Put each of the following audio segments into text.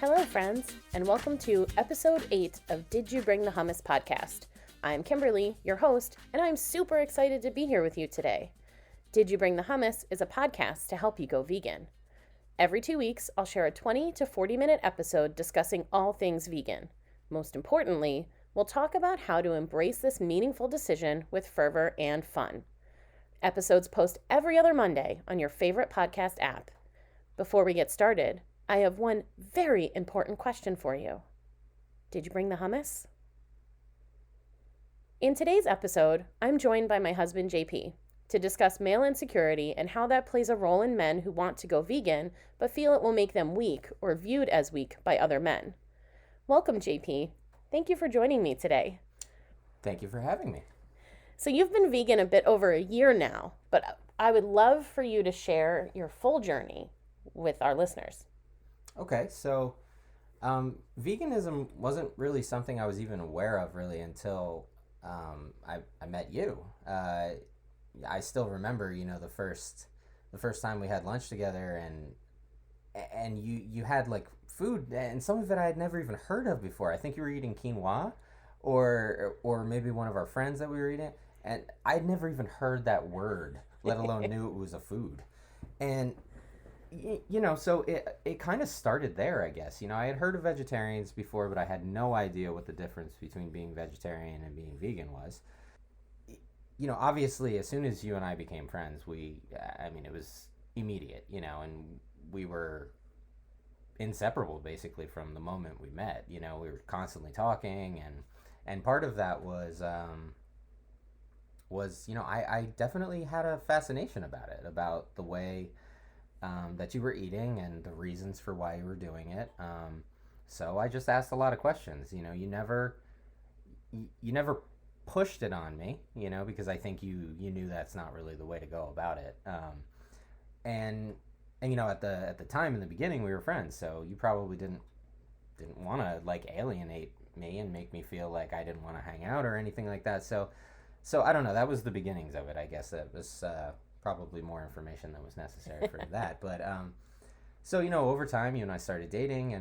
Hello, friends, and welcome to episode 8 of Did You Bring the Hummus podcast. I'm Kimberly, your host, and I'm super excited to be here with you today. Did You Bring the Hummus is a podcast to help you go vegan. Every 2 weeks, I'll share a 20 to 40-minute episode discussing all things vegan. Most importantly, we'll talk about how to embrace this meaningful decision with fervor and fun. Episodes post every other Monday on your favorite podcast app. Before we get started, I have one very important question for you. Did you bring the hummus? In today's episode, I'm joined by my husband, JP, to discuss male insecurity and how that plays a role in men who want to go vegan but feel it will make them weak or viewed as weak by other men. Welcome, JP. Thank you for joining me today. Thank you for having me. So you've been vegan a bit over a year now, but I would love for you to share your full journey with our listeners. Okay, so veganism wasn't really something I was even aware of really until I met you. I still remember, the first time we had lunch together, and you had like food, and some of it I had never even heard of before. I think you were eating quinoa, or maybe one of our friends that we were eating, and I'd never even heard that word, let alone knew it was a food. And so it kind of started there, I guess. I had heard of vegetarians before, but I had no idea what the difference between being vegetarian and being vegan was. Obviously, as soon as you and I became friends, it was immediate, and we were inseparable basically from the moment we met. We were constantly talking, and part of that was I definitely had a fascination about the way that you were eating and the reasons for why you were doing it. So I just asked a lot of questions. You never pushed it on me, because I think you knew that's not really the way to go about it. And at the time in the beginning we were friends, so you probably didn't want to like alienate me and make me feel like I didn't want to hang out or anything like that. So I don't know. That was the beginnings of it, I guess. That was probably more information than was necessary for that. But so over time, you and I started dating,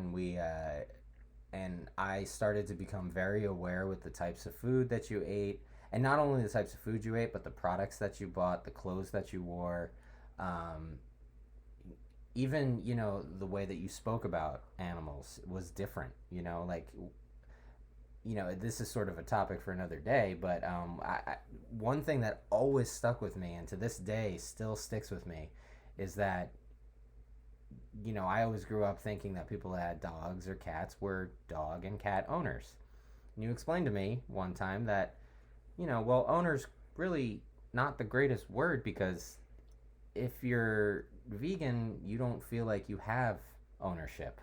and I started to become very aware with the types of food that you ate, and not only the types of food you ate, but the products that you bought, the clothes that you wore, even the way that you spoke about animals was different. This is sort of a topic for another day, but one thing that always stuck with me, and to this day still sticks with me, is that I always grew up thinking that people that had dogs or cats were dog and cat owners. And you explained to me one time that, owner's really not the greatest word, because if you're vegan, you don't feel like you have ownership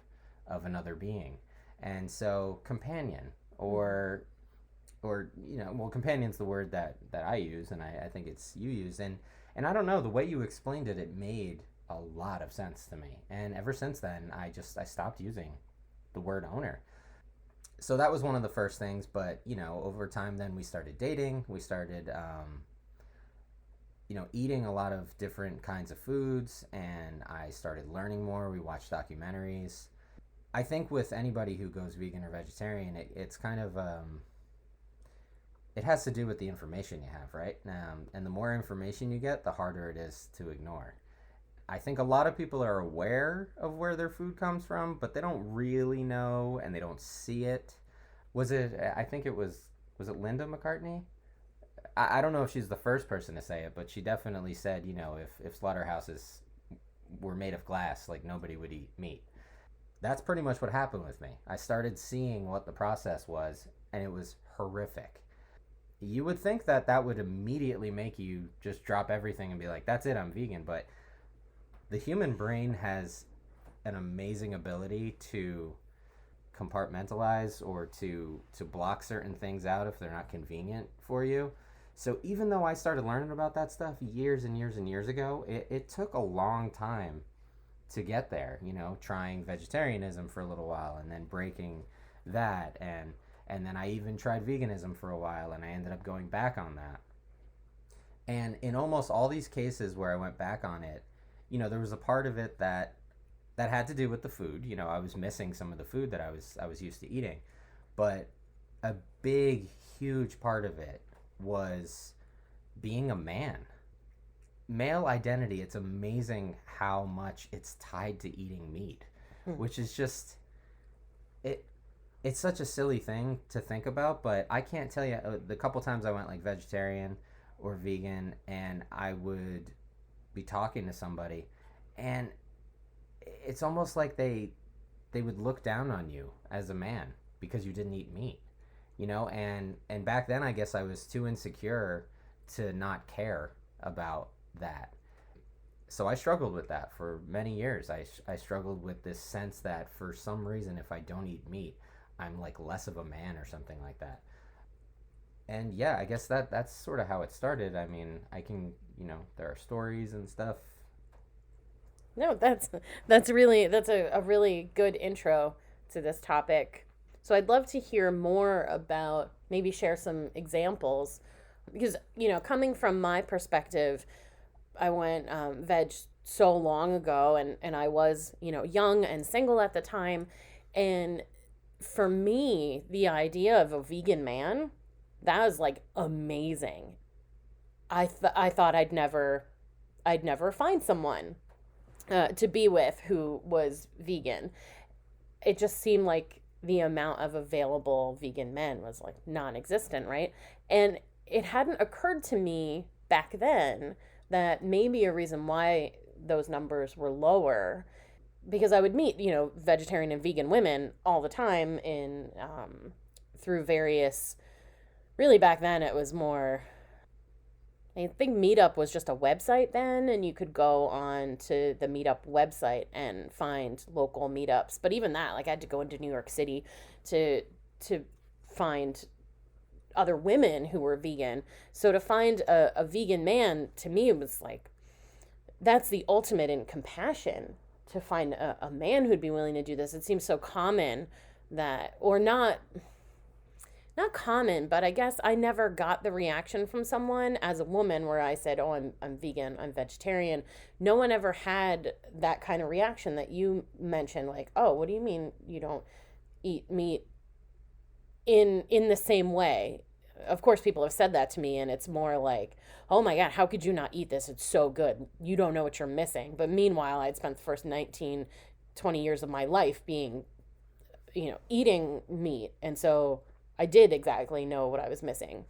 of another being. And so companion, or companion's the word that I use, and I think it's you use, and I don't know, the way you explained it, it made a lot of sense to me. And ever since then, I stopped using the word owner. So that was one of the first things. But over time, then we started dating. We started eating a lot of different kinds of foods, and I started learning more. We watched documentaries. I think with anybody who goes vegan or vegetarian, it's kind of it has to do with the information you have, right? And the more information you get, the harder it is to ignore. I think a lot of people are aware of where their food comes from, but they don't really know, and they don't see it. I think it was it Linda McCartney? I don't know if she's the first person to say it, but she definitely said, if slaughterhouses were made of glass, like, nobody would eat meat. That's pretty much what happened with me. I started seeing what the process was, and it was horrific. You would think that would immediately make you just drop everything and be like, that's it, I'm vegan. But the human brain has an amazing ability to compartmentalize or to block certain things out if they're not convenient for you. So even though I started learning about that stuff years and years and years ago, it took a long time to get there, trying vegetarianism for a little while, and then breaking that, and then I even tried veganism for a while, and I ended up going back on that. And in almost all these cases where I went back on it, there was a part of it that that had to do with the food. You know, I was missing some of the food that I was used to eating, but a big, huge part of it was being a man. Male identity. It's amazing how much it's tied to eating meat, which is just it. It's such a silly thing to think about, but I can't tell you the couple times I went like vegetarian or vegan, and I would be talking to somebody, and it's almost like they would look down on you as a man because you didn't eat meat, you know. And back then, I guess I was too insecure to not care about that. So I struggled with that for many years. I struggled with this sense that for some reason, if I don't eat meat, I'm like less of a man or something like that. And yeah, I guess that's sort of how it started. I mean, I can, there are stories and stuff. No, that's a really good intro to this topic. So I'd love to hear more about, maybe share some examples, because coming from my perspective, I went veg so long ago, and I was young and single at the time, and for me the idea of a vegan man, that was like amazing. I thought I'd never find someone to be with who was vegan. It just seemed like the amount of available vegan men was like non-existent, right? And it hadn't occurred to me back then that maybe a reason why those numbers were lower, because I would meet vegetarian and vegan women all the time in through various, really back then it was more, I think Meetup was just a website then, and you could go on to the Meetup website and find local meetups. But even that, like, I had to go into New York City to find other women who were vegan. So to find a vegan man, to me, it was like, that's the ultimate in compassion, to find a man who'd be willing to do this. It seems so common that, or not common, but I guess I never got the reaction from someone as a woman where I said, "Oh, I'm vegan, I'm vegetarian." No one ever had that kind of reaction that you mentioned, like, "Oh, what do you mean you don't eat meat in the same way?" Of course, people have said that to me, and it's more like, "Oh my God, how could you not eat this? It's so good. You don't know what you're missing." But meanwhile, I'd spent the first 19, 20 years of my life being, eating meat. And so I did exactly know what I was missing.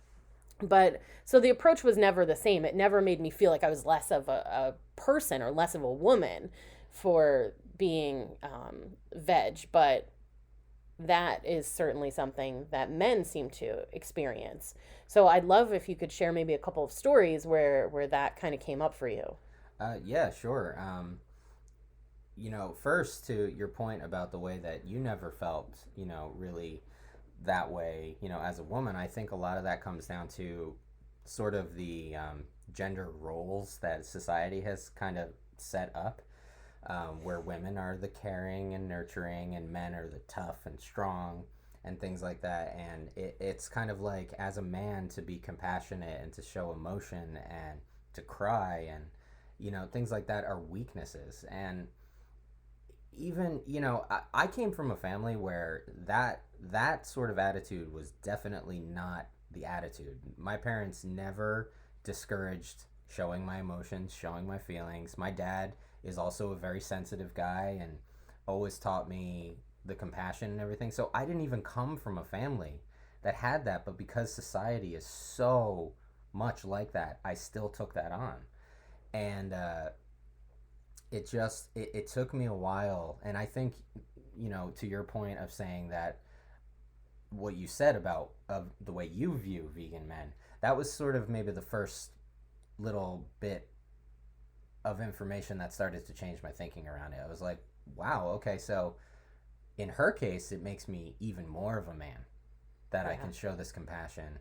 But so the approach was never the same. It never made me feel like I was less of a person or less of a woman for being veg. But that is certainly something that men seem to experience. So I'd love if you could share maybe a couple of stories where that kind of came up for you. Yeah, sure. First, to your point about the way that you never felt, really that way, as a woman, I think a lot of that comes down to sort of the gender roles that society has kind of set up, where women are the caring and nurturing and men are the tough and strong and things like that. And it's kind of like, as a man, to be compassionate and to show emotion and to cry and things like that are weaknesses. And even I came from a family where that sort of attitude was definitely not the attitude. My parents never discouraged showing my emotions, showing my feelings. My dad is also a very sensitive guy and always taught me the compassion and everything. So I didn't even come from a family that had that, but because society is so much like that, I still took that on. And it took me a while. And I think, to your point of saying that, what you said about of the way you view vegan men, that was sort of maybe the first little bit of information that started to change my thinking around it. I was like, wow, okay, so in her case, it makes me even more of a man, that I can show this compassion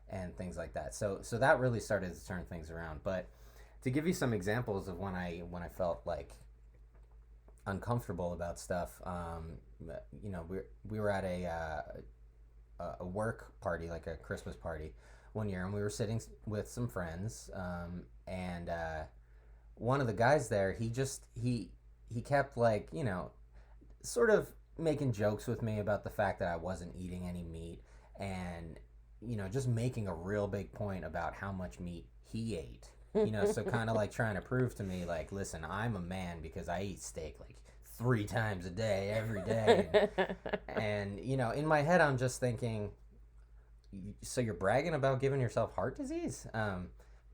and things like that. So that really started to turn things around. But to give you some examples of when I felt like uncomfortable about stuff, we were at a work party, like a Christmas party one year, and we were sitting with some friends, and one of the guys there, he he kept like, sort of making jokes with me about the fact that I wasn't eating any meat, and just making a real big point about how much meat he ate. So kind of like trying to prove to me, like, listen, I'm a man because I eat steak like 3 times a day, every day. And in my head, I'm just thinking, so you're bragging about giving yourself heart disease?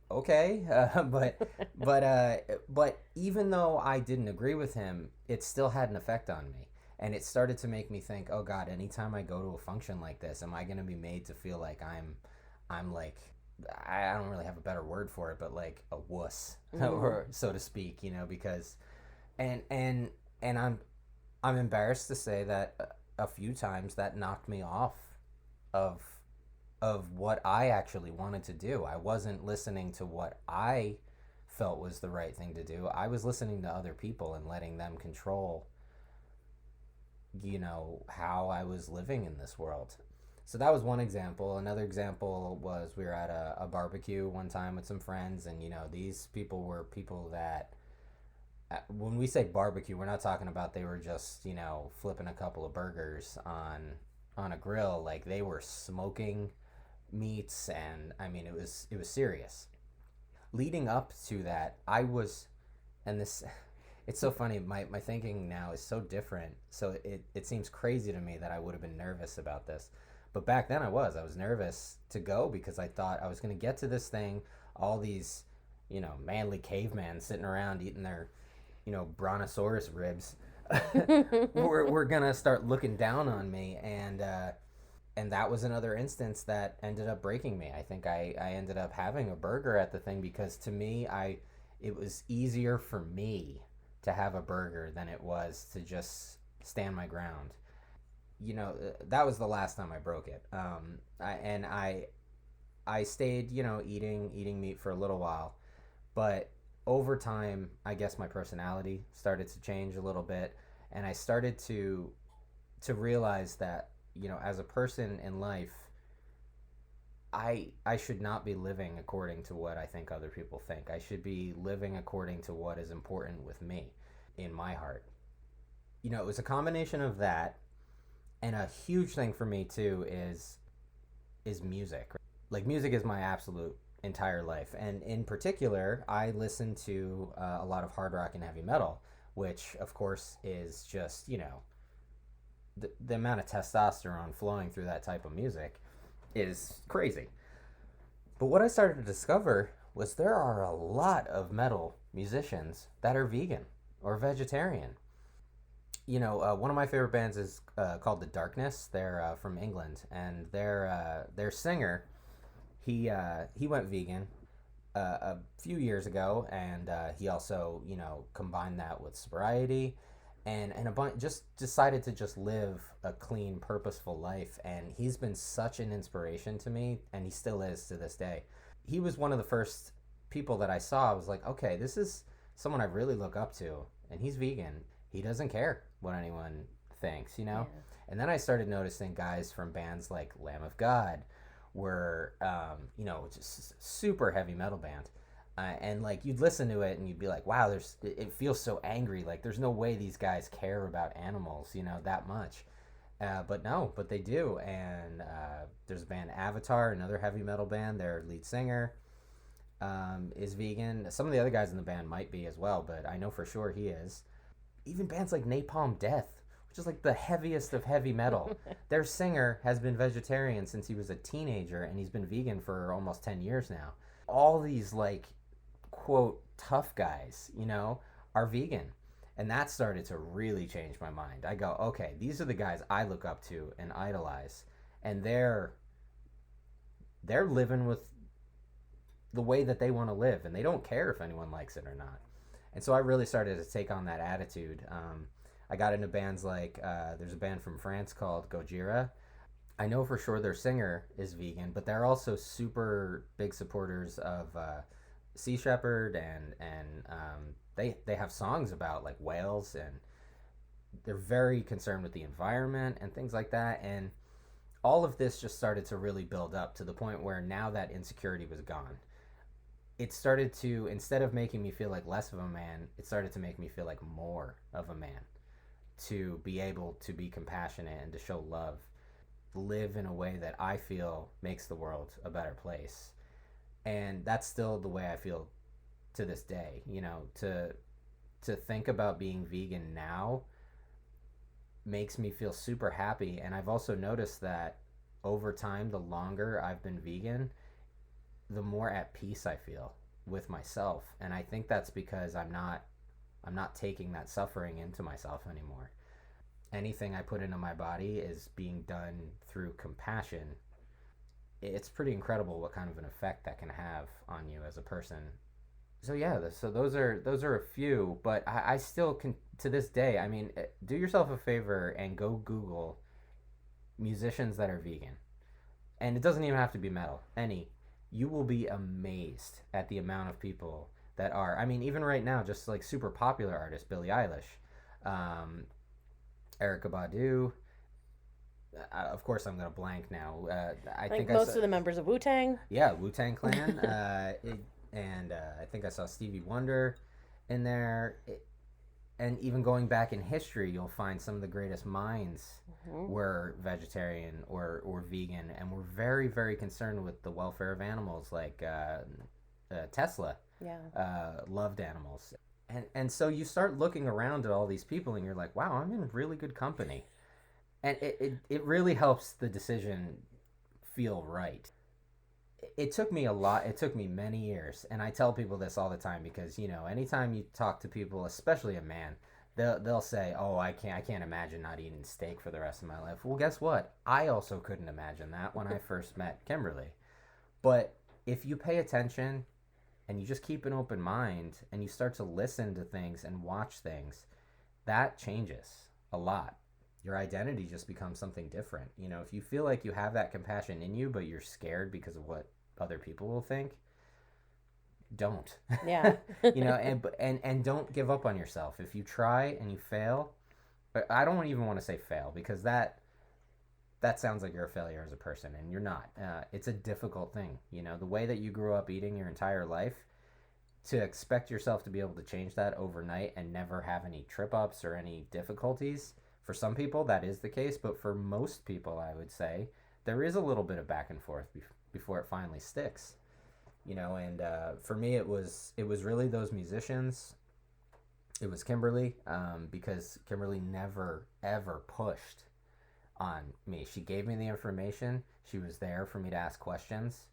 Okay, but even though I didn't agree with him, it still had an effect on me, and it started to make me think, oh God, anytime I go to a function like this, am I going to be made to feel like I'm like, I don't really have a better word for it, but like a wuss, or so to speak, because, and I'm embarrassed to say that a few times that knocked me off of what I actually wanted to do. I wasn't listening to what I felt was the right thing to do. I was listening to other people and letting them control, how I was living in this world. So that was one example. Another example was we were at a barbecue one time with some friends, and these people were people that, when we say barbecue, we're not talking about they were just flipping a couple of burgers on a grill. Like, they were smoking meats, and I mean, it was serious. Leading up to that, and this, it's so funny, my thinking now is so different, so it seems crazy to me that I would have been nervous about this. But back then I was nervous to go, because I thought I was going to get to this thing, all these manly cavemen sitting around eating their brontosaurus ribs we're gonna start looking down on me, and that was another instance that ended up breaking me. I think I ended up having a burger at the thing, because to me, it was easier for me to have a burger than it was to just stand my ground. That was the last time I broke it. I stayed, eating meat for a little while, but over time, I guess my personality started to change a little bit, and I started to realize that, as a person in life, I should not be living according to what I think other people think. I should be living according to what is important with me, in my heart. It was a combination of that, and a huge thing for me too is music. Like, music is my absolute entire life, and in particular, I listen to a lot of hard rock and heavy metal, which of course is just the amount of testosterone flowing through that type of music is crazy. But what I started to discover was there are a lot of metal musicians that are vegan or vegetarian. One of my favorite bands is called The Darkness. They're from England, and their singer, he went vegan a few years ago, and he also combined that with sobriety, and a bunch, just decided to just live a clean, purposeful life. And he's been such an inspiration to me, and he still is to this day. He was one of the first people that I saw. I was like, okay, this is someone I really look up to, and he's vegan. He doesn't care what anyone thinks. Yeah. And then I started noticing guys from bands like Lamb of God were, just super heavy metal band. And like, you'd listen to it and you'd be like, wow, it feels so angry. Like, there's no way these guys care about animals, that much. But they do. And there's a band, Avatar, another heavy metal band. Their lead singer is vegan. Some of the other guys in the band might be as well, but I know for sure he is. Even bands like Napalm Death, which is like the heaviest of heavy metal. Their singer has been vegetarian since he was a teenager, and he's been vegan for almost 10 years now. All these, like, quote, tough guys, are vegan. And that started to really change my mind. I go, okay, these are the guys I look up to and idolize. And they're living with the way that they want to live, and they don't care if anyone likes it or not. And so I really started to take on that attitude. I got into bands like, there's a band from France called Gojira. I know for sure their singer is vegan, but they're also super big supporters of Sea Shepherd, and they have songs about like whales, and they're very concerned with the environment and things like that. And all of this just started to really build up to the point where now that insecurity was gone. it started to, instead of making me feel like less of a man, it started to make me feel like more of a man, to be able to be compassionate and to show love, live in a way that I feel makes the world a better place. And that's still the way I feel to this day. To think about being vegan now makes me feel super happy. And I've also noticed that over time, the longer I've been vegan, the more at peace I feel with myself. And I think that's because I'm not taking that suffering into myself anymore. Anything I put into my body is being done through compassion. It's pretty incredible what kind of an effect that can have on you as a person. So yeah, so those are a few, but I still can, to this day. I mean, do yourself a favor and go Google musicians that are vegan, and it doesn't even have to be metal. Any, you will be amazed at the amount of people that are. I mean, even right now, just like super popular artists, Billie Eilish, um, Erykah Badu. Of course, I'm gonna blank now. I Like think most of the members of Wu-Tang. yeah, Wu-Tang Clan. And I think I saw Stevie Wonder in there. And even going back in history, you'll find some of the greatest minds were vegetarian or vegan, and were very, very concerned with the welfare of animals, like Tesla. Yeah. Loved animals. And so you start looking around at all these people, and you're like, wow, I'm in really good company. And it really helps the decision feel right. It took me a lot. It took me many years, and I tell people this all the time because anytime you talk to people, especially a man, they'll say, "Oh, I can't imagine not eating steak for the rest of my life." Well, guess what? I also couldn't imagine that when I first met Kimberly. But if you pay attention and you just keep an open mind and you start to listen to things and watch things, that changes a lot. Your identity just becomes something different. If you feel like you have that compassion in you, but you're scared because of what other people will think, don't. Yeah. And don't give up on yourself. If you try and you fail, I don't even want to say fail, because that sounds like you're a failure as a person, and you're not. It's a difficult thing. The way that you grew up eating your entire life, to expect yourself to be able to change that overnight and never have any trip ups or any difficulties. For some people, that is the case, but for most people, I would say, there is a little bit of back and forth before it finally sticks. And for me, it was really those musicians. It was Kimberly, because Kimberly never, ever pushed on me. She gave me the information. She was there for me to ask questions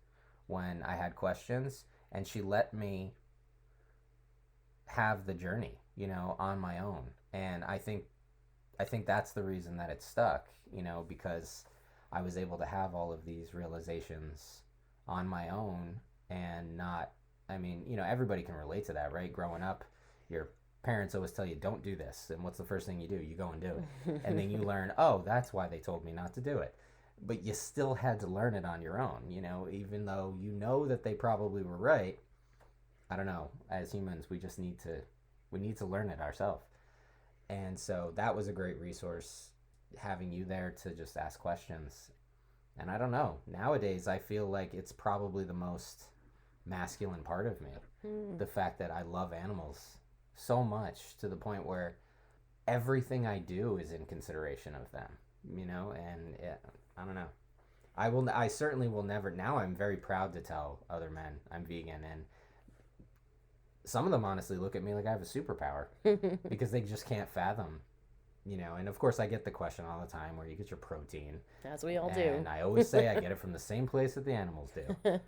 when I had questions, and she let me have the journey, on my own. And I think that's the reason that it stuck, because I was able to have all of these realizations on my own, and not, I mean, everybody can relate to that, right? Growing up, your parents always tell you, don't do this. And what's the first thing you do? You go and do it. And then you learn, oh, that's why they told me not to do it. But you still had to learn it on your own, even though that they probably were right. I don't know. As humans, we need to learn it ourselves. And so that was a great resource, having you there to just ask questions. And I don't know, nowadays I feel like it's probably the most masculine part of me. The fact that I love animals so much, to the point where everything I do is in consideration of them, and I don't know. I certainly will never. Now I'm very proud to tell other men I'm vegan, and some of them honestly look at me like I have a superpower because they just can't fathom, and of course I get the question all the time, where you get your protein. As we all do. And I always say I get it from the same place that the animals do.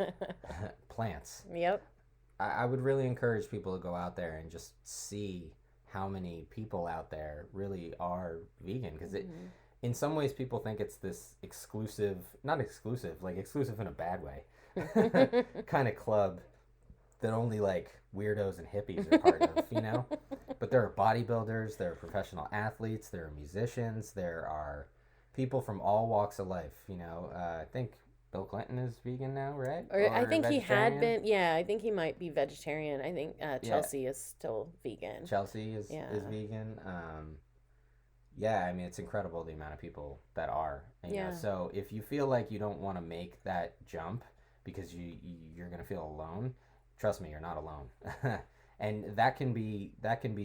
Plants. Yep. I would really encourage people to go out there and just see how many people out there really are vegan, because in some ways people think it's this exclusive, not exclusive, like exclusive in a bad way, kind of club that only like weirdos and hippies are part of, But there are bodybuilders, there are professional athletes, there are musicians, there are people from all walks of life. I think Bill Clinton is vegan now, right? Or I think he had been. Yeah, I think he might be vegetarian. I think Chelsea is still vegan. Chelsea is vegan. Yeah, I mean, it's incredible the amount of people that are. So if you feel like you don't want to make that jump because you're going to feel alone, trust me, you're not alone. And that can be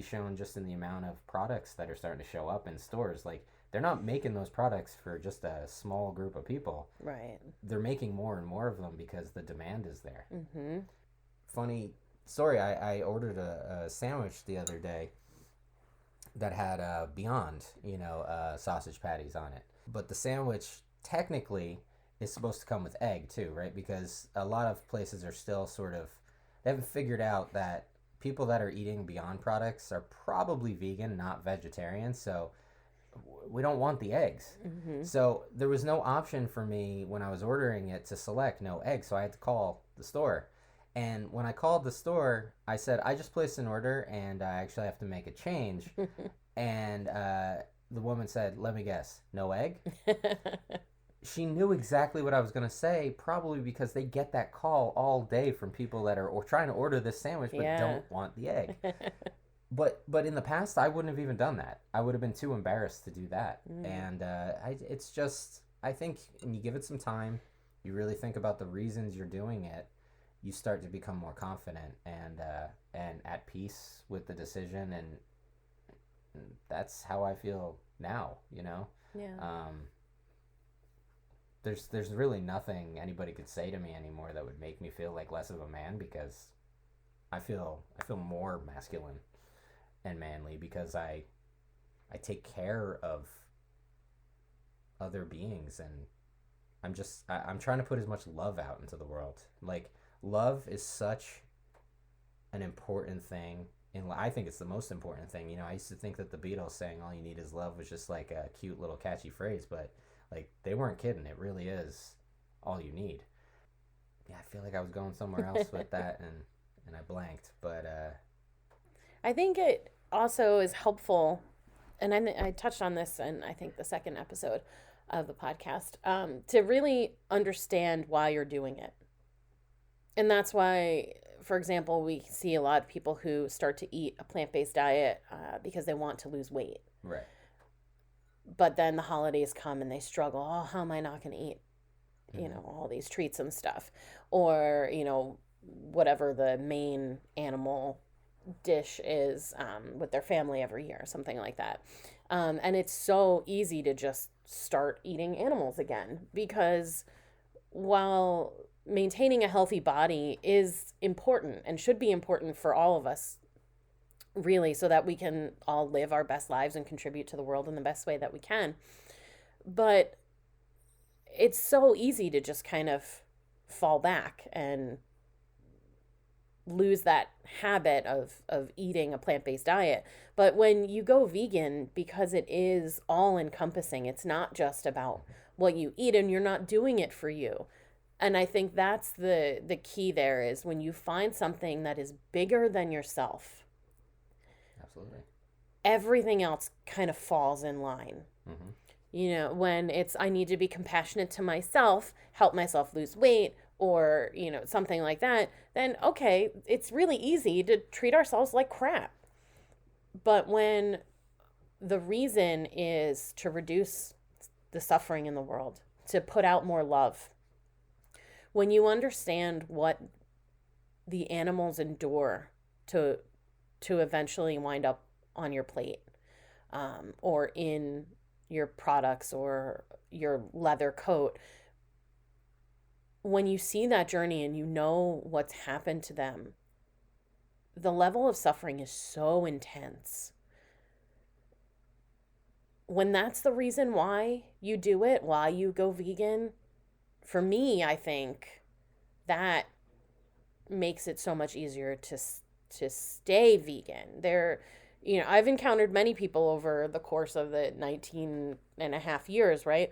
shown just in the amount of products that are starting to show up in stores. Like, they're not making those products for just a small group of people. Right. They're making more and more of them because the demand is there. Mm-hmm. Funny story, I ordered a sandwich the other day that had Beyond, sausage patties on it. But the sandwich technically is supposed to come with egg too, right? Because a lot of places are still they haven't figured out that people that are eating Beyond products are probably vegan, not vegetarian. So we don't want the eggs. Mm-hmm. So there was no option for me when I was ordering it to select no eggs. So I had to call the store. And when I called the store, I said, I just placed an order and I actually have to make a change. And the woman said, let me guess, no egg? She knew exactly what I was going to say, probably because they get that call all day from people that are trying to order this sandwich but don't want the egg. But in the past, I wouldn't have even done that. I would have been too embarrassed to do that. And it's just, I think when you give it some time, you really think about the reasons you're doing it, you start to become more confident and at peace with the decision. And that's how I feel now, Yeah. There's really nothing anybody could say to me anymore that would make me feel like less of a man, because I feel more masculine and manly because I take care of other beings, and I'm trying to put as much love out into the world. Like, love is such an important thing. I think it's the most important thing. I used to think that the Beatles saying all you need is love was just like a cute little catchy phrase, but like, they weren't kidding. It really is all you need. Yeah, I feel like I was going somewhere else with that and I blanked, but I think it also is helpful, and I touched on this in, I think, the second episode of the podcast, to really understand why you're doing it. And that's why, for example, we see a lot of people who start to eat a plant-based diet because they want to lose weight. right. But then the holidays come and they struggle. Oh, how am I not going to eat, all these treats and stuff? Or, whatever the main animal dish is with their family every year, something like that. And it's so easy to just start eating animals again, because while maintaining a healthy body is important and should be important for all of us, really, so that we can all live our best lives and contribute to the world in the best way that we can. But it's so easy to just kind of fall back and lose that habit of eating a plant-based diet. But when you go vegan, because it is all encompassing, it's not just about what you eat, and you're not doing it for you. And I think that's the key there, is when you find something that is bigger than yourself, Absolutely. everything else kind of falls in line. Mm-hmm. When it's, I need to be compassionate to myself, help myself lose weight, or, something like that, then okay, it's really easy to treat ourselves like crap. But when the reason is to reduce the suffering in the world, to put out more love, when you understand what the animals endure to eventually wind up on your plate, or in your products or your leather coat, when you see that journey and you know what's happened to them, the level of suffering is so intense. When that's the reason why you do it, why you go vegan, for me, I think that makes it so much easier to stay vegan. I've encountered many people over the course of the 19 and a half years, right,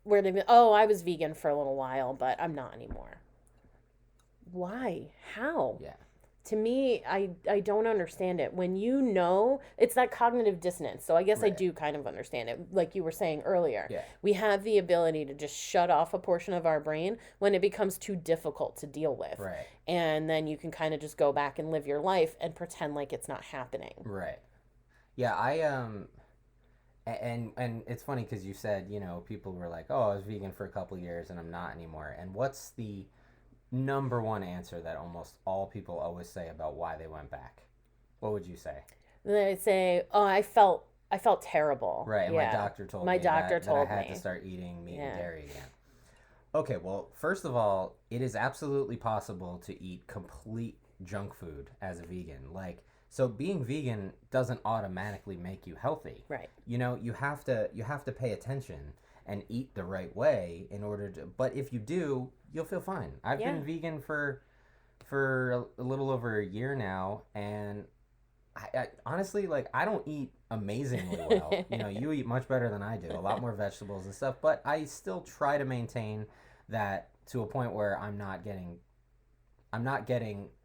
where they've been, oh, I was vegan for a little while, but I'm not anymore. Why? How? Yeah. To me, I don't understand it. When it's that cognitive dissonance. So I guess I Right. do kind of understand it. Like you were saying earlier, Yeah. we have the ability to just shut off a portion of our brain when it becomes too difficult to deal with. Right. And then you can kind of just go back and live your life and pretend like it's not happening. Right. Yeah, and it's funny because you said, people were like, oh, I was vegan for a couple years and I'm not anymore. And what's the number one answer that almost all people always say about why they went back. What would you say? They say, "Oh, I felt terrible." Right, and my Yeah. doctor told My me doctor that I told had to me. start eating meat and Yeah. dairy again. Okay, well, first of all, it is absolutely possible to eat complete junk food as a vegan. Like, so being vegan doesn't automatically make you healthy. Right. You have to pay attention and eat the right way in order to, but if you do, you'll feel fine. I've Yeah. been vegan for a little over a year now, and I honestly, like, I don't eat amazingly well. You eat much better than I do, a lot more vegetables and stuff, but I still try to maintain that to a point where I'm not getting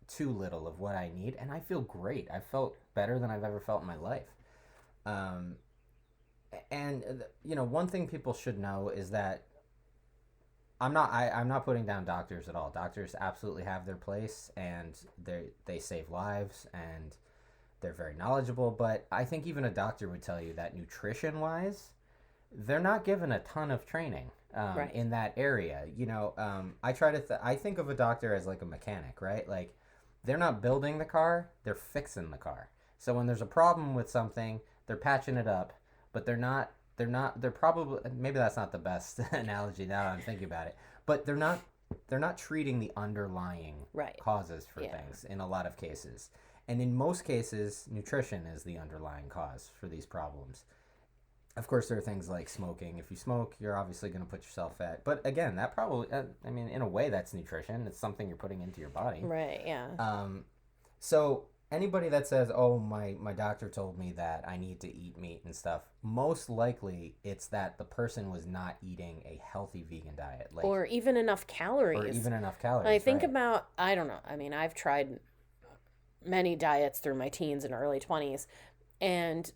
too little of what I need, and I feel great. I felt better than I've ever felt in my life. Um, and one thing people should know is that I'm not putting down doctors at all. Doctors absolutely have their place, and they save lives, and they're very knowledgeable. But I think even a doctor would tell you that nutrition wise, they're not given a ton of training Right. in that area. I think of a doctor as like a mechanic, right? Like, they're not building the car, they're fixing the car. So when there's a problem with something, they're patching it up, but they're probably, maybe that's not the best analogy now that I'm thinking about it, but they're not treating the underlying Right. causes for Yeah. things in a lot of cases. And in most cases, nutrition is the underlying cause for these problems. Of course, there are things like smoking. If you smoke, you're obviously going to put yourself fat. But again, that probably, I mean, in a way, that's nutrition. It's something you're putting into your body. Right. Yeah. So anybody that says, "Oh, my doctor told me that I need to eat meat and stuff," most likely it's that the person was not eating a healthy vegan diet, like, Or even enough calories. or even enough calories. I think right. about, I don't know. I mean, I've tried many diets through my teens and early 20s, and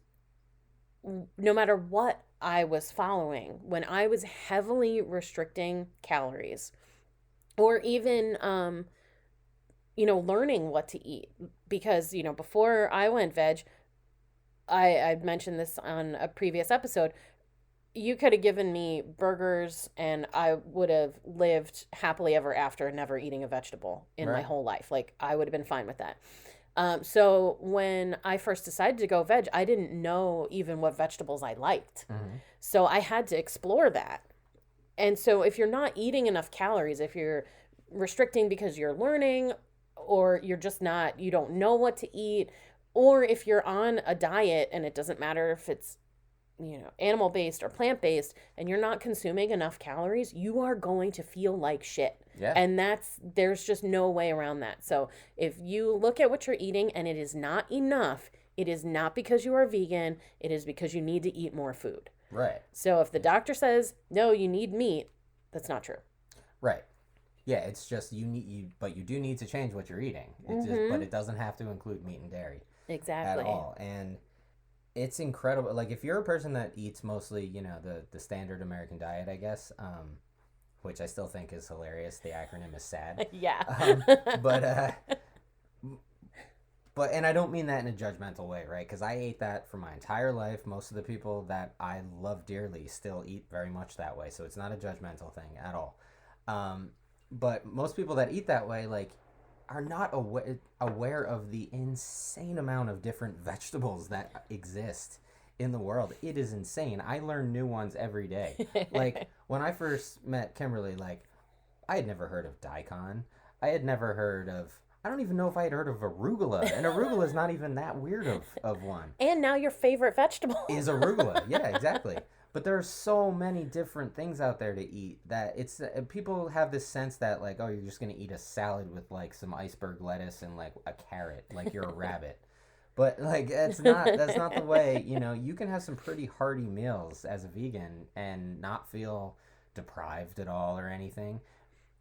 no matter what I was following, when I was heavily restricting calories, or even learning what to eat, because before I went veg, I mentioned this on a previous episode. You could have given me burgers and I would have lived happily ever after, never eating a vegetable in my Right. whole life. Like, I would have been fine with that. So when I first decided to go veg, I didn't know even what vegetables I liked. Mm-hmm. So I had to explore that. And so if you're not eating enough calories, if you're restricting because you're learning, or you're just not, you don't know what to eat, or if you're on a diet and it doesn't matter if it's animal based or plant based, and you're not consuming enough calories, you are going to feel like shit. Yeah. And there's just no way around that. So if you look at what you're eating and it is not enough, it is not because you are vegan, it is because you need to eat more food. Right. So if the doctor says, no, you need meat, that's not true. Right. Yeah, it's just but you do need to change what you're eating. But it doesn't have to include meat and dairy Exactly. at all. And it's incredible. Like, if you're a person that eats mostly, the standard American diet, I guess, which I still think is hilarious. The acronym is SAD. Yeah. But and I don't mean that in a judgmental way, right? Because I ate that for my entire life. Most of the people that I love dearly still eat very much that way. So it's not a judgmental thing at all. But most people that eat that way, like, are not aware of the insane amount of different vegetables that exist in the world. It is insane. I learn new ones every day. Like, when I first met Kimberly, like, I had never heard of daikon. I had never heard of, I don't even know if I had heard of arugula. And arugula is not even that weird of one. And now your favorite vegetable Is arugula. Yeah, exactly. But there are so many different things out there to eat that it's people have this sense that, like, oh, you're just gonna eat a salad with, like, some iceberg lettuce and, like, a carrot, like you're a rabbit. But, like, that's not the way. You can have some pretty hearty meals as a vegan and not feel deprived at all or anything,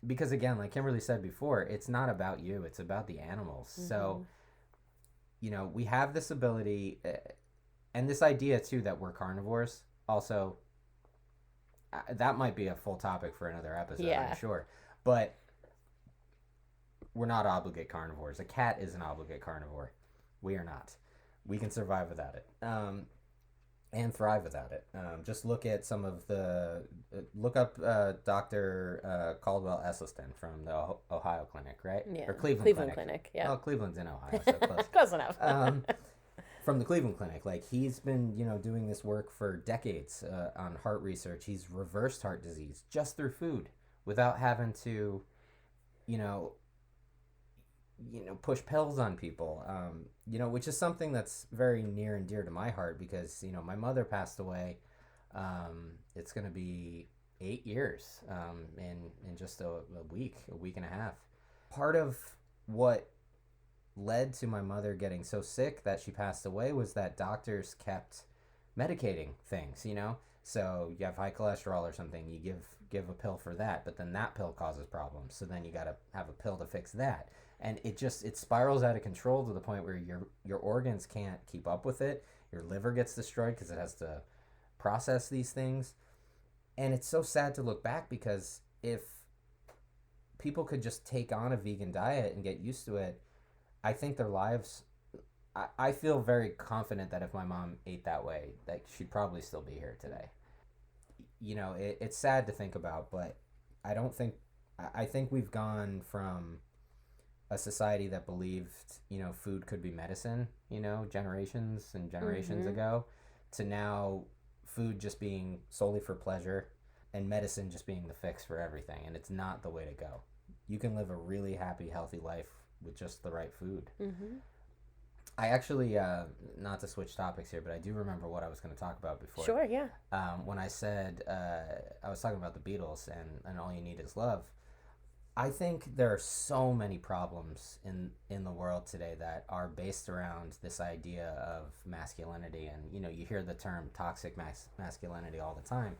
because, again, like Kimberly said before, it's not about you, it's about the animals. So we have this ability, and this idea too that we're carnivores. Also, that might be a full topic for another episode, Yeah. I'm sure. But we're not obligate carnivores. A cat is an obligate carnivore. We are not. We can survive without it. and thrive without it. Just look at some of the look up Dr. Caldwell Esselstyn from the Ohio Clinic, right? Yeah. Or Cleveland Clinic. Yeah. Well, Cleveland's in Ohio, so close. Close enough. From the Cleveland Clinic, like he's been, doing this work for decades on heart research. He's reversed heart disease just through food without having to, you know, push pills on people, which is something that's very near and dear to my heart because, my mother passed away. It's going to be 8 years in just a week and a half. Part of what led to my mother getting so sick that she passed away was that doctors kept medicating things, So you have high cholesterol or something, you give a pill for that, but then that pill causes problems. So then you got to have a pill to fix that. And it spirals out of control to the point where your organs can't keep up with it. Your liver gets destroyed because it has to process these things. And it's so sad to look back because if people could just take on a vegan diet and get used to it, I think their lives, I feel very confident that if my mom ate that way, that she'd probably still be here today. It's sad to think about, but I think we've gone from a society that believed, food could be medicine, generations and generations ago, to now food just being solely for pleasure and medicine just being the fix for everything. And it's not the way to go. You can live a really happy, healthy life with just the right food. Mm-hmm. I actually, not to switch topics here, but I do remember what I was going to talk about before. Sure, yeah. When I said, I was talking about the Beatles and All You Need Is Love. I think there are so many problems in the world today that are based around this idea of masculinity. And, you hear the term toxic masculinity all the time.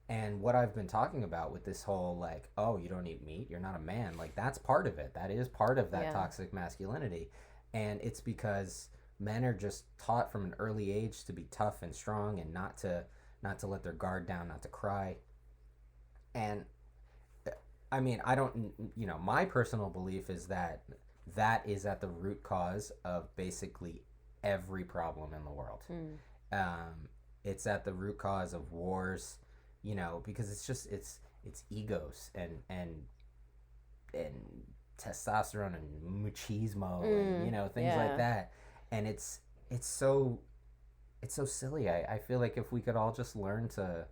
And what I've been talking about with this whole, like, oh, you don't eat meat, you're not a man, like, that's part of it. That is part of that toxic masculinity. And it's because men are just taught from an early age to be tough and strong and not to let their guard down, not to cry. And I mean, I don't, my personal belief is that is at the root cause of basically every problem in the world. It's at the root cause of wars, because it's just, it's egos and testosterone and machismo and, things like that. And it's so silly. I feel like if we could all just learn to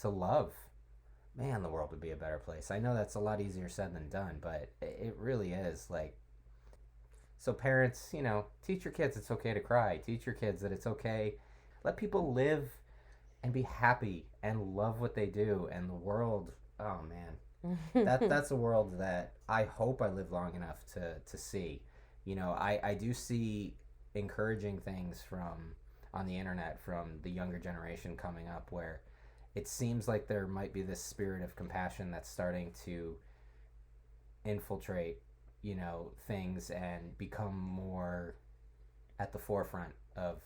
love, man, the world would be a better place. I know that's a lot easier said than done, but it really is. Like, so parents, teach your kids it's okay to cry. Teach your kids that it's okay. Let people live and be happy and love what they do. And the world, oh man, that's a world that I hope I live long enough to see. I do see encouraging things on the internet from the younger generation coming up where it seems like there might be this spirit of compassion that's starting to infiltrate, things and become more at the forefront of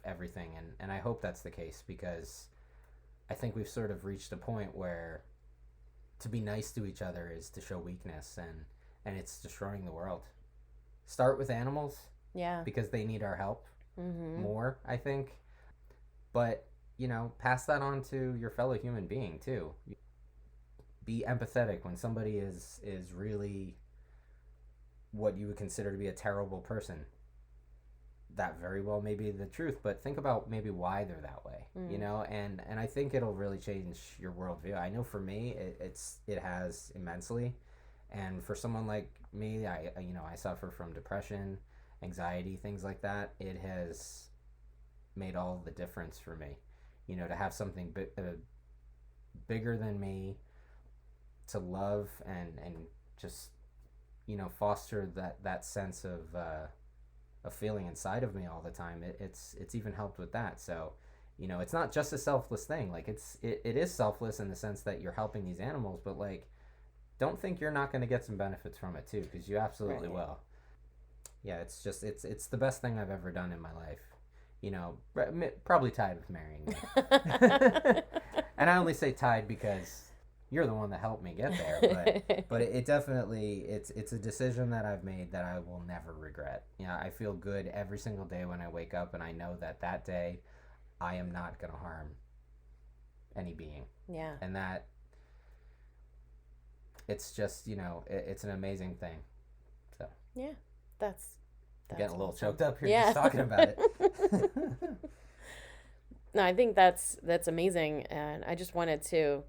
everything. And I hope that's the case because I think we've sort of reached a point where to be nice to each other is to show weakness and it's destroying the world. Start with animals. Yeah. Because they need our help more, I think. But pass that on to your fellow human being too. Be empathetic when somebody is really what you would consider to be a terrible person. That very well may be the truth, but think about maybe why they're that way, and I think it'll really change your worldview. I know for me, it has immensely, and for someone like me, I suffer from depression, anxiety, things like that. It has made all the difference for me. To have something bigger than me to love and just, foster that sense of feeling inside of me all the time. It's even helped with that. So, it's not just a selfless thing. Like it is selfless in the sense that you're helping these animals, but like, don't think you're not going to get some benefits from it too, because you absolutely will. Yeah, it's just, it's the best thing I've ever done in my life. Probably tied with marrying you. And I only say tied because you're the one that helped me get there. But it definitely, it's a decision that I've made that I will never regret. I feel good every single day when I wake up, and I know that day I am not going to harm any being. Yeah. And that, it's just, it's an amazing thing. So yeah, that's I'm getting a little awesome. choked up here just talking about it. No, I think that's amazing, and I just wanted to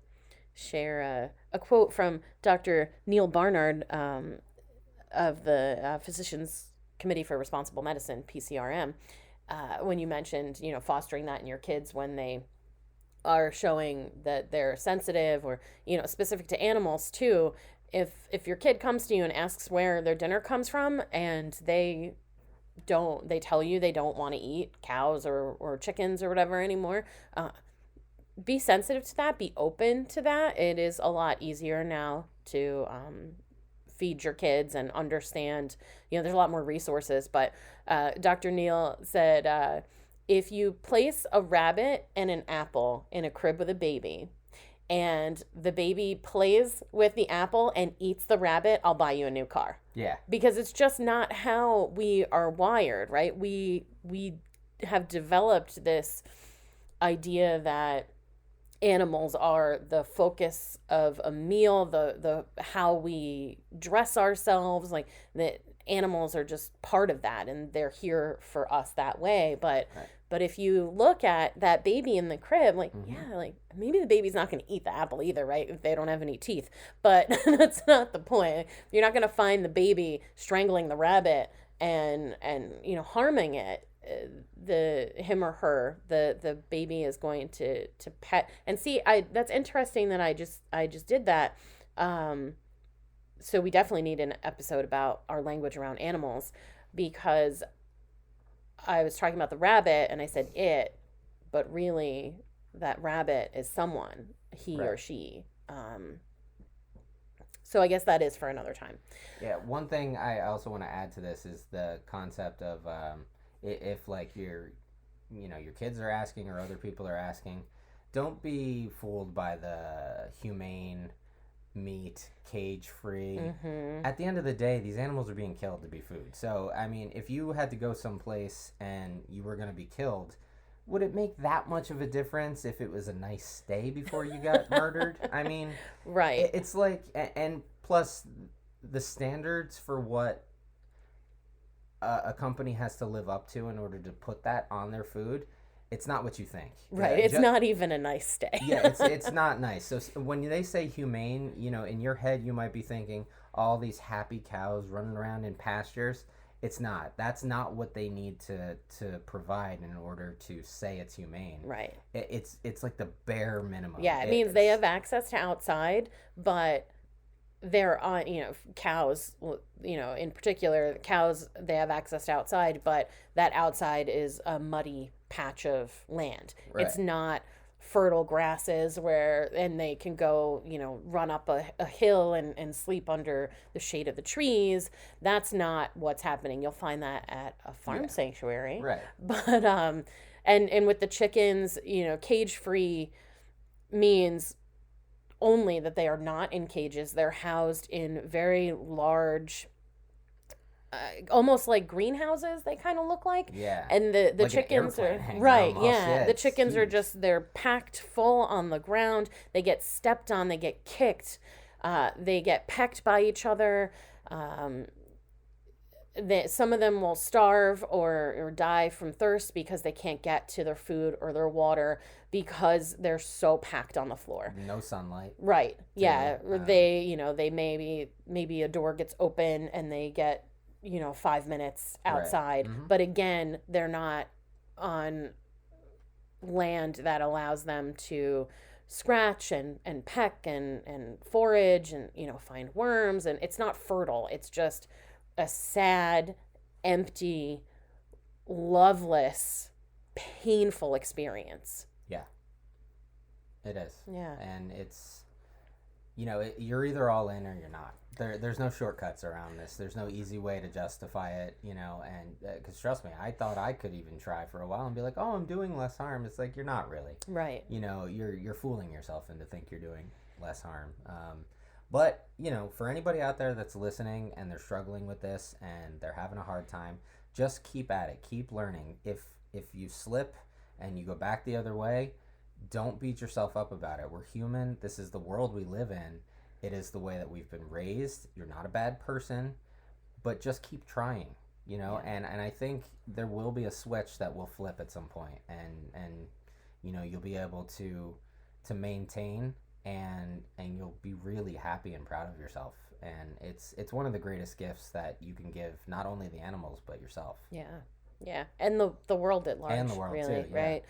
share a quote from Dr. Neil Barnard of the Physicians Committee for Responsible Medicine, PCRM, when you mentioned, fostering that in your kids when they are showing that they're sensitive, or specific to animals too. If your kid comes to you and asks where their dinner comes from, and they tell you they don't want to eat cows or chickens or whatever anymore, be sensitive to that, be open to that. It is a lot easier now to feed your kids and understand, there's a lot more resources. But Dr. Neal said, if you place a rabbit and an apple in a crib with a baby, and the baby plays with the apple and eats the rabbit, I'll buy you a new car. Yeah. Because it's just not how we are wired, right? We have developed this idea that animals are the focus of a meal, the how we dress ourselves, like that animals are just part of that, and they're here for us that way. But Right. but if you look at that baby in the crib, like, Mhm. yeah, like maybe the baby's not going to eat the apple either, right? If they don't have any teeth. But that's not the point. You're not going to find the baby strangling the rabbit and harming it. Him or her, the baby is going to pet. And see, that's interesting that I just did that. So we definitely need an episode about our language around animals, because I was talking about the rabbit and I said it, but really that rabbit is someone, he Right. or she. So I guess that is for another time. Yeah, one thing I also want to add to this is the concept of if like your kids are asking or other people are asking, don't be fooled by the humane meat, cage free. Mm-hmm. At the end of the day, these animals are being killed to be food. So I mean, if you had to go someplace and you were going to be killed, would it make that much of a difference if it was a nice stay before you got murdered? I mean, Right. it's like, and plus the standards for what a company has to live up to in order to put that on their food, it's not what you think. Right. It's not even a nice stay. Yeah, it's not nice. So when they say humane, in your head you might be thinking all these happy cows running around in pastures. It's not. That's not what they need to provide in order to say it's humane. Right. It's like the bare minimum. Yeah, it means they have access to outside, but they're on, cows, in particular, cows, they have access to outside, but that outside is a muddy patch of land. Right. It's not fertile grasses and they can go, run up a hill and sleep under the shade of the trees. That's not what's happening. You'll find that at a farm sanctuary. Right. But, and with the chickens, cage free means only that they are not in cages. They're housed in very large, almost like greenhouses, they kind of look like. Yeah. And the Like chickens an are, airplane hanging right, almost. yeah. Yeah, The it's chickens are huge. they're packed full on the ground. They get stepped on, they get kicked, they get pecked by each other. Some of them will starve or die from thirst because they can't get to their food or their water because they're so packed on the floor. No sunlight. Right. Yeah. Or um, they maybe a door gets open and they get, 5 minutes outside. Mhm. But again, they're not on land that allows them to scratch and peck and forage and, find worms. And it's not fertile. It's just a sad, empty, loveless, painful experience. Yeah. It is. Yeah. And it's, you're either all in or you're not. There's no shortcuts around this. There's no easy way to justify it, and because trust me, I thought I could even try for a while and be like, oh, I'm doing less harm. It's like, you're not really. Right. You're fooling yourself into think you're doing less harm. But, for anybody out there that's listening and they're struggling with this and they're having a hard time, just keep at it. Keep learning. If you slip and you go back the other way, don't beat yourself up about it. We're human. This is the world we live in. It is the way that we've been raised. You're not a bad person, but just keep trying, and I think there will be a switch that will flip at some point, and you'll be able to maintain, and you'll be really happy and proud of yourself. And it's one of the greatest gifts that you can give, not only the animals but yourself. Yeah, and the world at large, and the world really, too, yeah. right?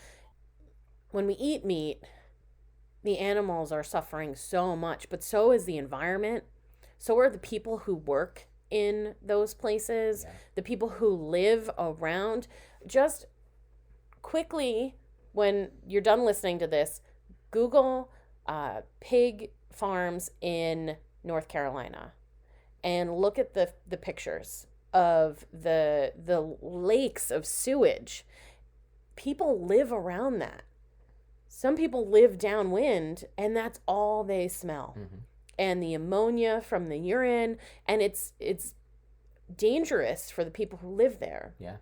When we eat meat, the animals are suffering so much, but so is the environment. So are the people who work in those places, the people who live around. Just quickly, when you're done listening to this, Google pig farms in North Carolina and look at the pictures of the lakes of sewage. People live around that. Some people live downwind, and that's all they smell. Mm-hmm. And the ammonia from the urine, and it's dangerous for the people who live there. Yeah.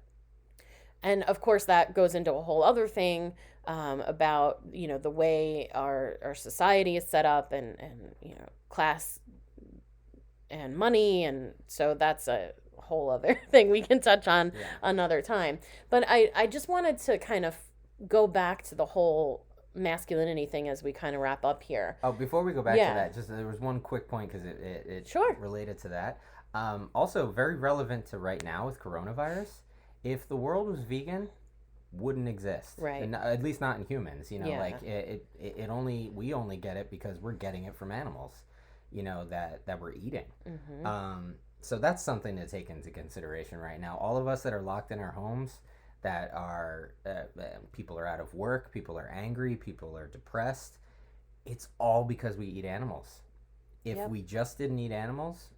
And of course that goes into a whole other thing about, the way our society is set up, and class and money. And so that's a whole other thing we can touch on another time. But I just wanted to kind of go back to the whole masculinity thing as we kind of wrap up here. Oh, before we go back to that, just there was one quick point, because it Sure. related to that. Also very relevant to right now with coronavirus. If the world was vegan, wouldn't exist, right? And at least not in humans. Like we only get it because we're getting it from animals, that we're eating. Mm-hmm. So that's something to take into consideration right now. All of us that are locked in our homes, that are people are out of work, people are angry, people are depressed. It's all because we eat animals. If we just didn't eat animals,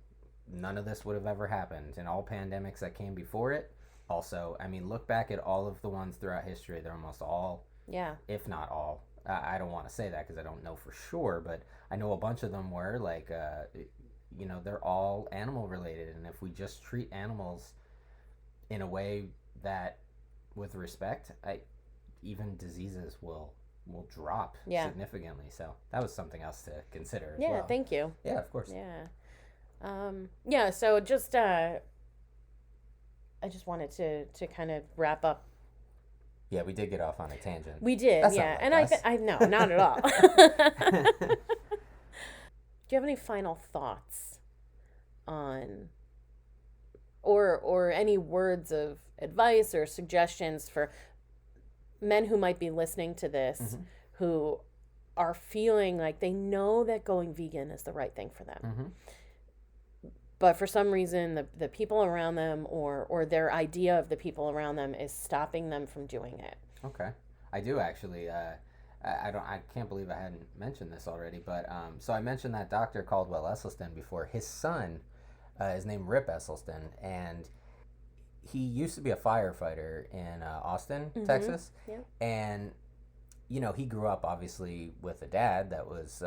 none of this would have ever happened. And all pandemics that came before it. Also, I mean, look back at all of the ones throughout history. They're almost all, if not all. I don't want to say that because I don't know for sure, but I know a bunch of them were like, they're all animal related. And if we just treat animals in a way that, with respect, even diseases will drop significantly. So that was something else to consider as well. Yeah, thank you. Yeah, of course. Yeah. So just I just wanted to kind of wrap up. Yeah, we did get off on a tangent. We did. That's yeah, not like and us. I no, not at all. Do you have any final thoughts on, or any words of advice or suggestions for men who might be listening to this, Mm-hmm. who are feeling like they know that going vegan is the right thing for them, Mm-hmm. but for some reason the people around them or their idea of the people around them is stopping them from doing it? Okay, I do actually. I can't believe I hadn't mentioned this already, but so I mentioned that Dr. Caldwell Esselstyn before. His son is named Rip Esselstyn, and he used to be a firefighter in Austin, Mm-hmm. Texas. Yeah. And he grew up obviously with a dad that was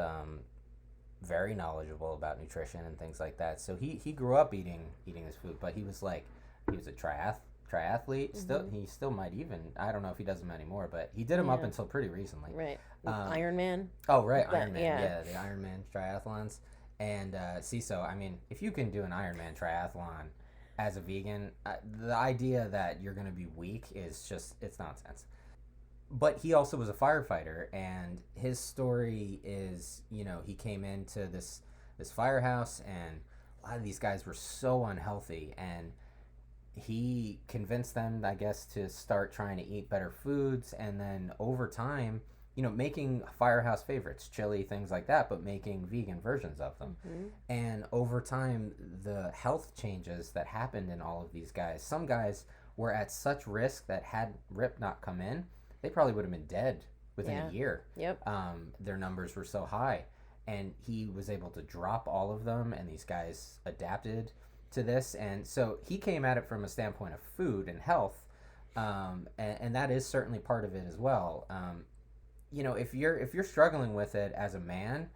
very knowledgeable about nutrition and things like that. So he grew up eating this food, but he was a triathlete. Mm-hmm. He still might even, I don't know if he does them anymore, but he did them up until pretty recently. Right. Ironman. Oh, right, But, Ironman. Yeah, the Ironman triathlons. And so I mean, if you can do an Ironman triathlon as a vegan, the idea that you're going to be weak is just, it's nonsense. But he also was a firefighter, and his story is, he came into this firehouse, and a lot of these guys were so unhealthy, and he convinced them, I guess, to start trying to eat better foods, and then over time, making firehouse favorites, chili, things like that, but making vegan versions of them. Mm-hmm. And over time, the health changes that happened in all of these guys, some guys were at such risk that had Rip not come in, they probably would have been dead within a year. Yep. Their numbers were so high. And he was able to drop all of them, and these guys adapted to this. And so he came at it from a standpoint of food and health, and that is certainly part of it as well. If you're struggling with it as a man,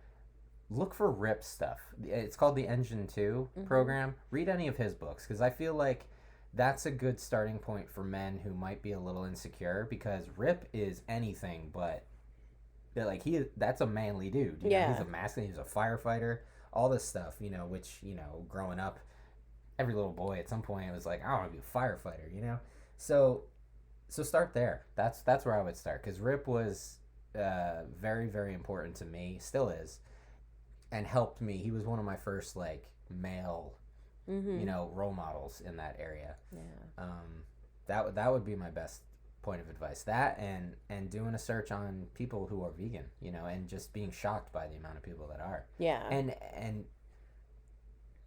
look for Rip stuff. It's called the Engine 2 Mm-hmm. program. Read any of his books, because I feel like that's a good starting point for men who might be a little insecure, because Rip is anything but, like, that's a manly dude. You know, he's a masculine, he's a firefighter, all this stuff, you know, which, you know, growing up, every little boy at some point was like, I want to be a firefighter, you know? So start there. That's where I would start, because Rip was very, very important to me, still is, and helped me. He was one of my first, like, male, you know, role models in that area. That would be my best point of advice. That and doing a search on people who are vegan, you know, and just being shocked by the amount of people that are.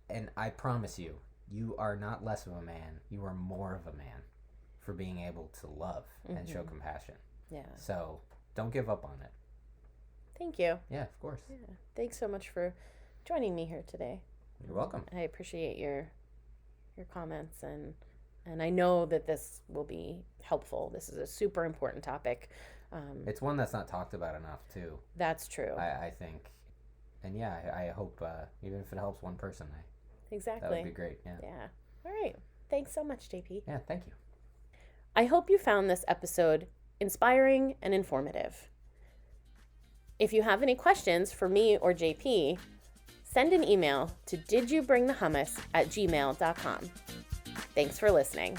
And I promise you, you are not less of a man, you are more of a man for being able to love and show compassion. So don't give up on it. Thank you. Yeah, of course. Thanks so much for joining me here today. You're welcome. I appreciate your comments, and I know that this will be helpful. This is a super important topic. It's one that's not talked about enough, too. That's true. I think. And yeah, I hope, even if it helps one person, exactly. That would be great. Yeah. All right. Thanks so much, JP. Yeah, thank you. I hope you found this episode inspiring and informative. If you have any questions for me or JP, send an email to didyoubringthehummus@gmail.com. Thanks for listening.